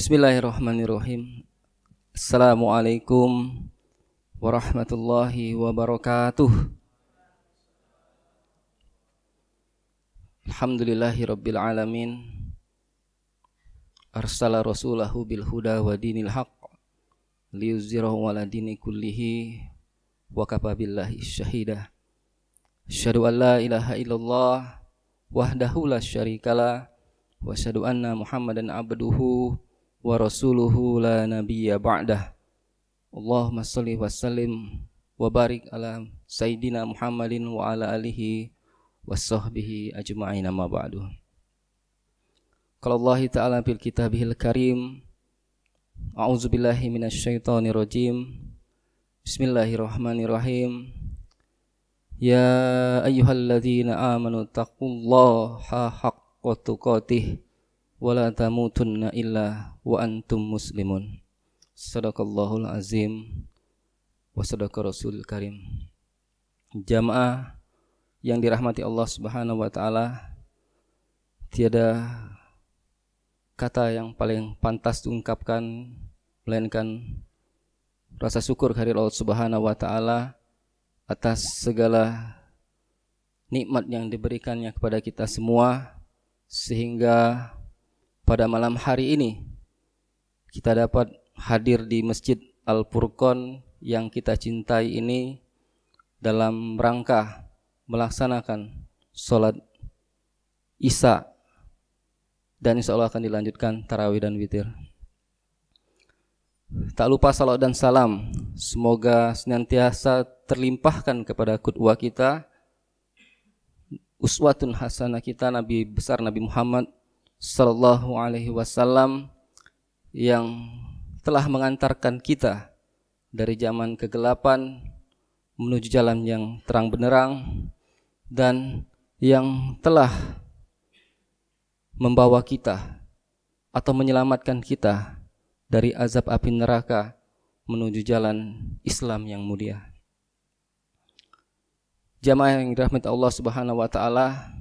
Bismillahirrahmanirrahim. Assalamualaikum warahmatullahi wabarakatuh. Alhamdulillahirabbil alamin. Arsala rasulahu bil huda wa dinil haqq liyuzhirahu 'ala dini kullihi wa kafa billahi syahida. Asyhadu an la ilaha illallah wahdahu la syarikalah wa asyhadu anna Muhammadan abduhu wa rasuluhu la nabiyya ba'dah. Allahumma shalli wa sallim wa barik ala sayyidina Muhammadin wa ala alihi wa sahbihi ajma'in, amma ba'du. Qala Allah ta'ala fil kitabihil karim, a'udzu billahi minasyaitonir rajim. Bismillahirrahmanirrahim. Ya ayyuhalladzina amanu taqullaha haqqa tuqatih wa la tamutunna illa wa antum muslimun. Shadaqallahul azim wa sadaqa rasulul karim. Jamaah yang dirahmati Allah Subhanahu wa taala, tiada kata yang paling pantas diungkapkan melainkan rasa syukur kehadirat Allah Subhanahu wa taala atas segala nikmat yang diberikannya kepada kita semua, sehingga pada malam hari ini kita dapat hadir di Masjid Al-Furqan yang kita cintai ini dalam rangka melaksanakan sholat Isya, dan insya Allah akan dilanjutkan tarawih dan witir. Tak lupa salawat dan salam semoga senantiasa terlimpahkan kepada qudwah kita, uswatun hasanah kita, Nabi besar Nabi Muhammad sallallahu alaihi wasallam, yang telah mengantarkan kita dari zaman kegelapan menuju jalan yang terang benderang, dan yang telah membawa kita atau menyelamatkan kita dari azab api neraka menuju jalan Islam yang mulia. Jamaah yang dirahmati Allah Subhanahu wa taala,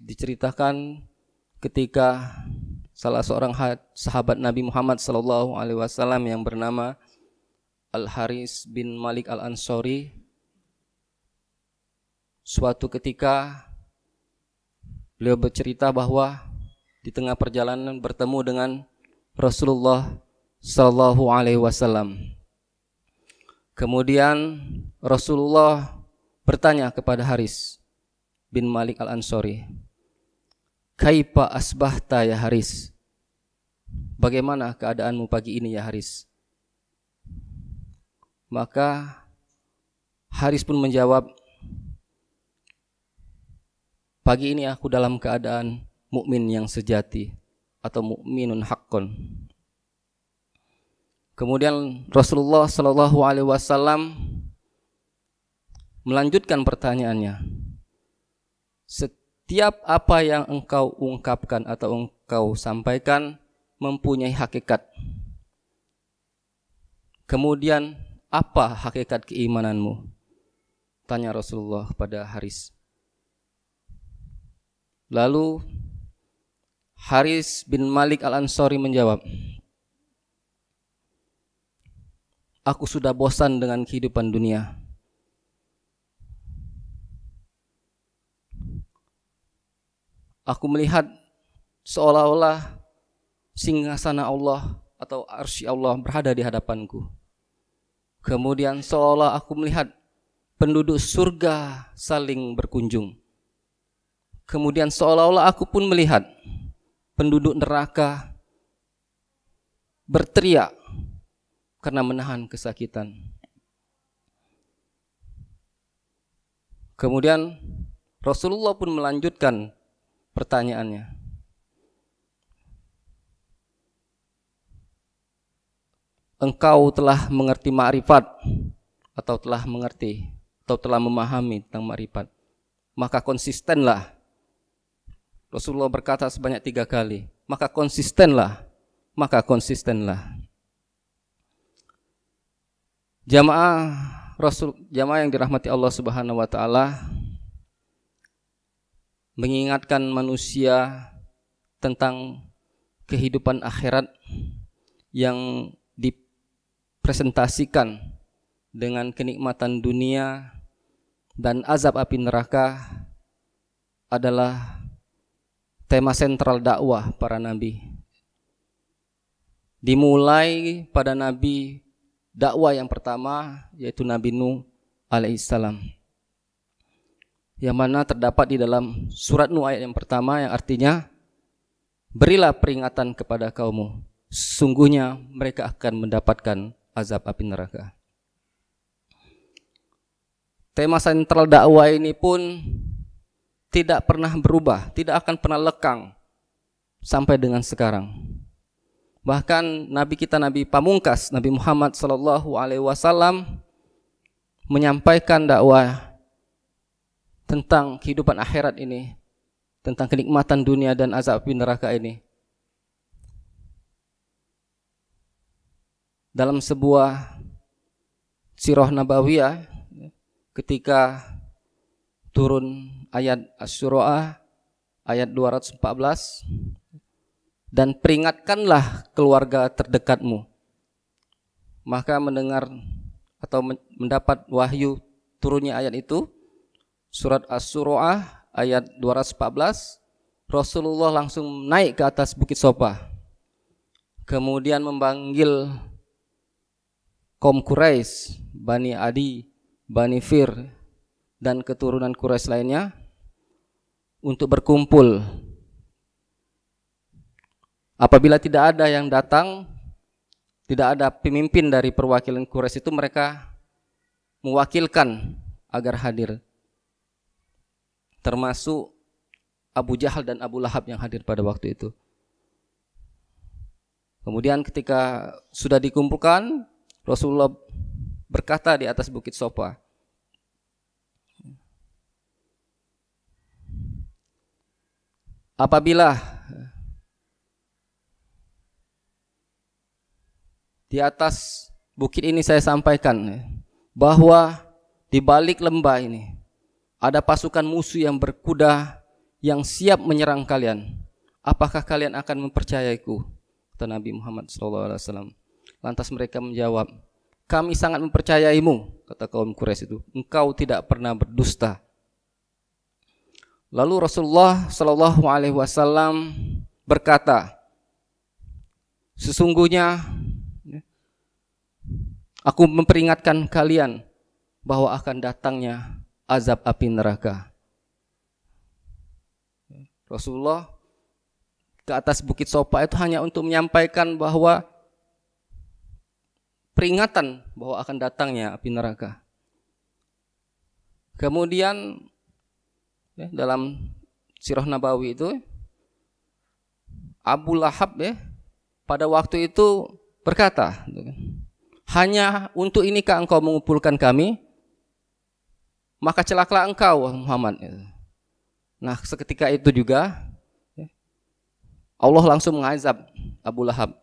diceritakan ketika salah seorang sahabat Nabi Muhammad sallallahu alaihi wasallam yang bernama Al-Haris bin Malik Al-Ansori, suatu ketika beliau bercerita bahwa di tengah perjalanan bertemu dengan Rasulullah sallallahu alaihi wasallam. Kemudian Rasulullah bertanya kepada Haris bin Malik Al-Ansori, "Kaifa asbahta ya Haris?" Bagaimana keadaanmu pagi ini ya Haris? Maka Haris pun menjawab, "Pagi ini aku dalam keadaan mukmin yang sejati atau mukminun haqqon." Kemudian Rasulullah sallallahu alaihi wasallam melanjutkan pertanyaannya, "Setiap apa yang engkau ungkapkan atau engkau sampaikan mempunyai hakikat. Kemudian apa hakikat keimananmu?" Tanya Rasulullah pada Haris. Lalu Haris bin Malik Al-Ansori menjawab, "Aku sudah bosan dengan kehidupan dunia. Aku melihat seolah-olah singgasana Allah atau arsy Allah berada di hadapanku. Kemudian seolah aku melihat penduduk surga saling berkunjung. Kemudian seolah-olah aku pun melihat penduduk neraka berteriak karena menahan kesakitan." Kemudian Rasulullah pun melanjutkan pertanyaannya, "Engkau telah mengerti ma'rifat atau telah mengerti atau telah memahami tentang ma'rifat, maka konsistenlah." Rasulullah berkata sebanyak 3 kali, maka konsistenlah. Jamaah yang dirahmati Allah Subhanahu wa taala, mengingatkan manusia tentang kehidupan akhirat yang dipresentasikan dengan kenikmatan dunia dan azab api neraka adalah tema sentral dakwah para nabi. Dimulai pada nabi dakwah yang pertama, yaitu Nabi Nuh alaihissalam, yang mana terdapat di dalam surat Nuh ayat yang pertama, yang artinya, berilah peringatan kepada kaummu, sesungguhnya mereka akan mendapatkan azab api neraka. Tema sentral dakwah ini pun tidak pernah berubah, tidak akan pernah lekang sampai dengan sekarang. Bahkan Nabi kita, Nabi pamungkas, Nabi Muhammad SAW menyampaikan dakwah tentang kehidupan akhirat ini, tentang kenikmatan dunia dan azab api neraka ini, dalam sebuah sirah nabawiyah, ketika turun ayat Asy-Syu'ara ayat 214, dan peringatkanlah keluarga terdekatmu. Maka mendengar atau mendapat wahyu turunnya ayat itu, surat Asy-Syu'ara ayat 214, Rasulullah langsung naik ke atas Bukit Sofa, kemudian memanggil kaum Quraisy, Bani Adi, Bani Fir, dan keturunan Quraisy lainnya untuk berkumpul. Apabila tidak ada yang datang, tidak ada pemimpin dari perwakilan Quraisy itu, mereka mewakilkan agar hadir, termasuk Abu Jahal dan Abu Lahab yang hadir pada waktu itu. Kemudian ketika sudah dikumpulkan, Rasulullah berkata di atas Bukit Sofa, apabila di atas bukit ini saya sampaikan bahwa di balik lembah ini ada pasukan musuh yang berkuda yang siap menyerang kalian, apakah kalian akan mempercayaiku? Kata Nabi Muhammad SAW. Lantas mereka menjawab, kami sangat mempercayaimu. Kata kaum Quraisy itu, engkau tidak pernah berdusta. Lalu Rasulullah SAW berkata, sesungguhnya aku memperingatkan kalian bahwa akan datangnya azab api neraka. Rasulullah ke atas Bukit Sofa itu hanya untuk menyampaikan bahwa peringatan bahwa akan datangnya api neraka. Kemudian dalam sirah Nabawi itu, Abu Lahab pada waktu itu berkata, hanya untuk inikah engkau mengumpulkan kami? Maka celakalah engkau Muhammad. Nah, seketika itu juga Allah langsung mengazab Abu Lahab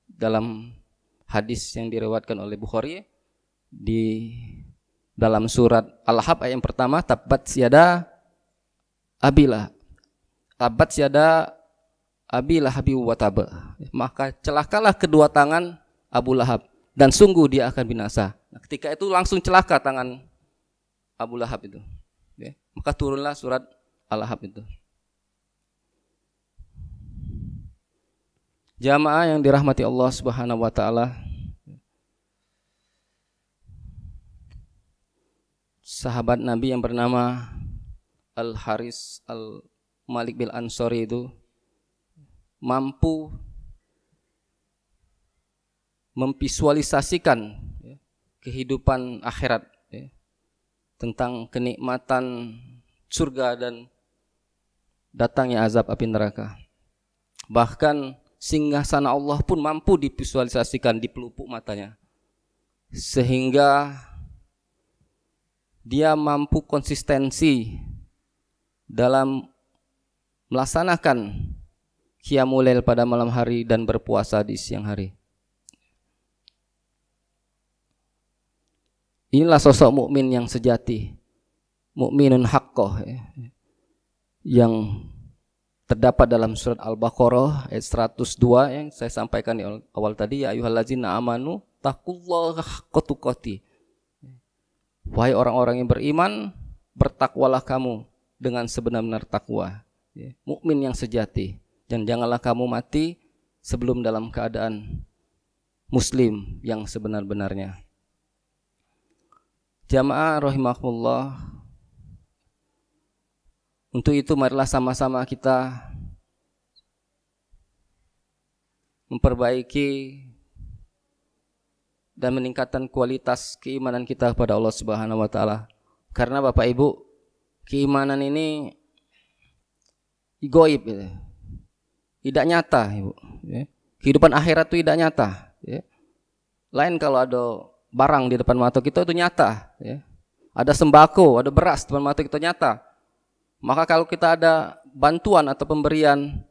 dalam hadis yang diriwayatkan oleh Bukhari di dalam surat Al-Lahab ayat yang pertama, tabbat yada Abi Lahab wa tab. Maka celakalah kedua tangan Abu Lahab dan sungguh dia akan binasa. Nah, ketika itu langsung celaka tangan Abu Lahab itu. Maka turunlah surat Al-Lahab itu. Jamaah yang dirahmati Allah Subhanahu wa taala, sahabat Nabi yang bernama Al-Haris Al-Malik bil Ansori itu mampu memvisualisasikan kehidupan akhirat, tentang kenikmatan surga dan datangnya azab api neraka. Bahkan singgasana Allah pun mampu divisualisasikan di pelupuk matanya, sehingga dia mampu konsistensi dalam melaksanakan qiyamul lail pada malam hari dan berpuasa di siang hari. Inilah sosok mukmin yang sejati, mukminun haqqah, yang terdapat dalam surat Al-Baqarah ayat 102 yang saya sampaikan di awal tadi, ya ayyuhallazina amanu taqullaha haqqa tuqatih. Wahai orang-orang yang beriman, bertakwalah kamu dengan sebenar-benar takwa, mukmin yang sejati, dan janganlah kamu mati sebelum dalam keadaan muslim yang sebenar-benarnya. Jamaah rahimakumullah, untuk itu marilah sama-sama kita memperbaiki dan meningkatkan kualitas keimanan kita kepada Allah Subhanahu wa taala. Karena Bapak Ibu, keimanan ini gaib, tidak nyata, Ibu. Kehidupan akhirat itu tidak nyata. Lain kalau ada barang di depan mata kita itu nyata. Ada sembako, ada beras di depan mata kita nyata. Maka kalau kita ada bantuan atau pemberian,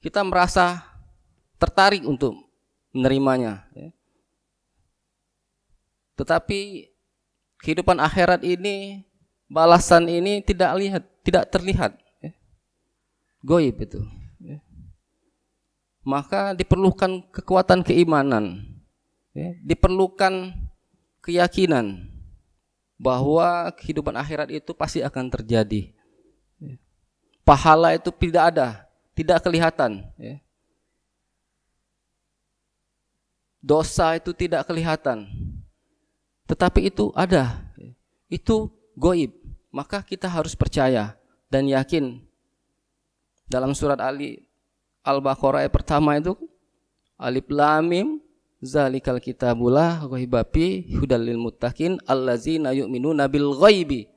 kita merasa tertarik untuk menerimanya. Tetapi kehidupan akhirat ini, balasan ini tidak terlihat. Gaib itu. Maka diperlukan kekuatan keimanan, diperlukan keyakinan bahwa kehidupan akhirat itu pasti akan terjadi. Pahala itu tidak ada, tidak kelihatan. Dosa itu tidak kelihatan, tetapi itu ada. Itu gaib. Maka kita harus percaya dan yakin. Dalam surat Al-Baqarah ayat pertama itu, Alif Lam Mim zalikal kitabula raiba fi hudal lil muttaqin allazina yu'minuna bil ghaibi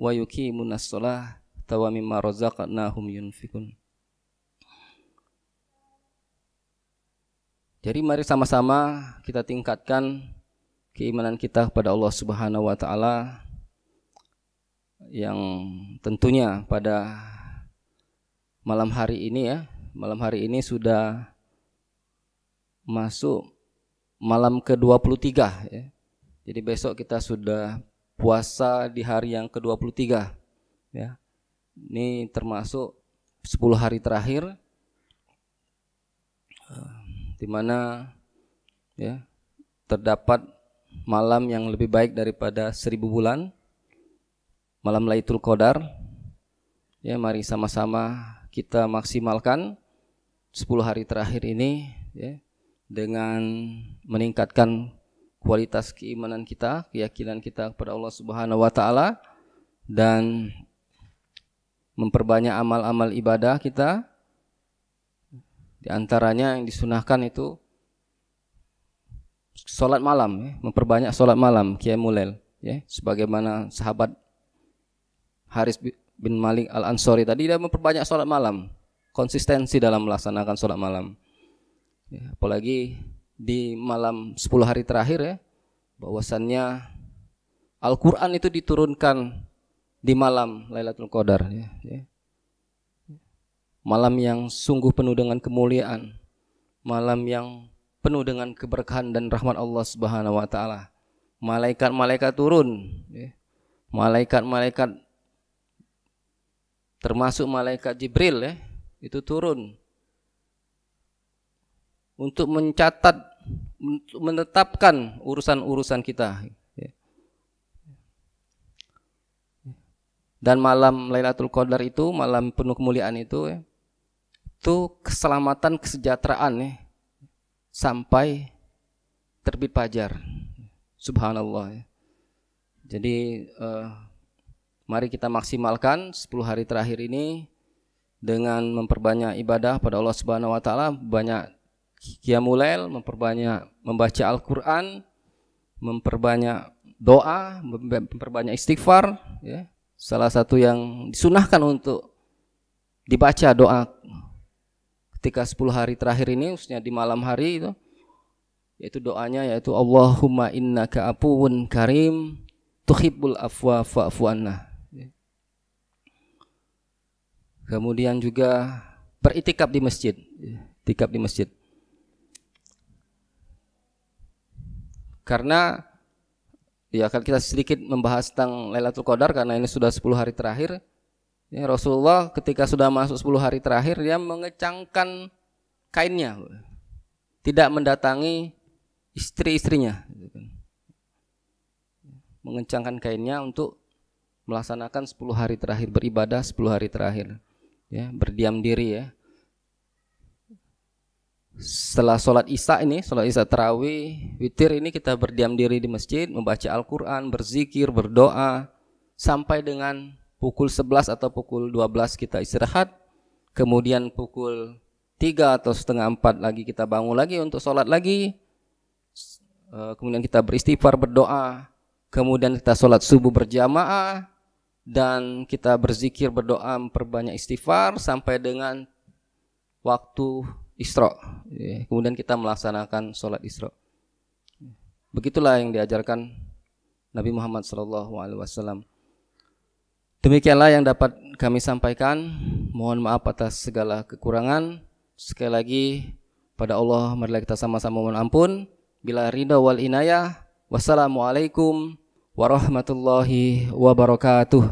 wa yuqimunas sholata wa mimma razaqnahum yunfikun. Jadi mari sama-sama kita tingkatkan keimanan kita kepada Allah Subhanahu wa taala, yang tentunya pada malam hari ini sudah masuk malam ke-23 ya. Jadi besok kita sudah puasa di hari yang ke-23 ya. Ini termasuk 10 hari terakhir di mana ya terdapat malam yang lebih baik daripada 1000 bulan, malam Lailatul Qadar. Ya, mari sama-sama kita maksimalkan 10 hari terakhir ini ya, dengan meningkatkan kualitas keimanan kita, keyakinan kita kepada Allah Subhanahu wa taala, dan memperbanyak amal-amal ibadah kita. Di antaranya yang disunahkan itu salat malam ya, memperbanyak salat malam, qiyamul lail ya, sebagaimana sahabat Haris bin Malik Al-Ansari tadi, dia memperbanyak salat malam, konsistensi dalam melaksanakan salat malam. Ya, apalagi di malam 10 hari terakhir ya, bahwasannya Al-Quran itu diturunkan di malam Lailatul Qadar ya. Malam yang sungguh penuh dengan kemuliaan, malam yang penuh dengan keberkahan dan rahmat Allah Subhanahu wa taala. Malaikat-malaikat turun ya. Malaikat-malaikat termasuk malaikat Jibril ya, itu turun untuk mencatat, untuk menetapkan urusan-urusan kita. Dan malam Lailatul Qadar itu, malam penuh kemuliaan itu keselamatan, kesejahteraan ya, sampai terbit fajar. Subhanallah ya. Jadi mari kita maksimalkan 10 hari terakhir ini dengan memperbanyak ibadah pada Allah Subhanahu wa taala, banyak qiyamul lail, memperbanyak membaca Al-Qur'an, memperbanyak doa, memperbanyak istighfar ya. Salah satu yang disunahkan untuk dibaca doa ketika 10 hari terakhir ini, khususnya di malam hari itu, yaitu doanya yaitu Allahumma innaka afuwun karim tuhibbul afwa fa'fu anna. Kemudian juga beritikaf di masjid, itikaf di masjid. Karena ya, akan kita sedikit membahas tentang Lailatul Qadar karena ini sudah 10 hari terakhir. Ya, Rasulullah ketika sudah masuk 10 hari terakhir dia mengecangkan kainnya, tidak mendatangi istri-istrinya, mengencangkan kainnya untuk melaksanakan 10 hari terakhir, beribadah 10 hari terakhir, ya, berdiam diri ya. Setelah sholat isya ini, sholat isya tarawih, witir ini kita berdiam diri di masjid, membaca Al-Quran, berzikir, berdoa, sampai dengan pukul 11 atau pukul 12 kita istirahat, kemudian pukul 3 atau setengah 4 lagi kita bangun lagi untuk sholat lagi, kemudian kita beristighfar, berdoa, kemudian kita sholat subuh berjamaah, dan kita berzikir, berdoa, memperbanyak istighfar sampai dengan waktu Isra. Kemudian kita melaksanakan sholat Isra. Begitulah yang diajarkan Nabi Muhammad SAW. Demikianlah yang dapat kami sampaikan. Mohon maaf atas segala kekurangan. Sekali lagi pada Allah marilah kita sama-sama mohon ampun. Bila ridha wal inayah. Wassalamualaikum warahmatullahi wabarakatuh.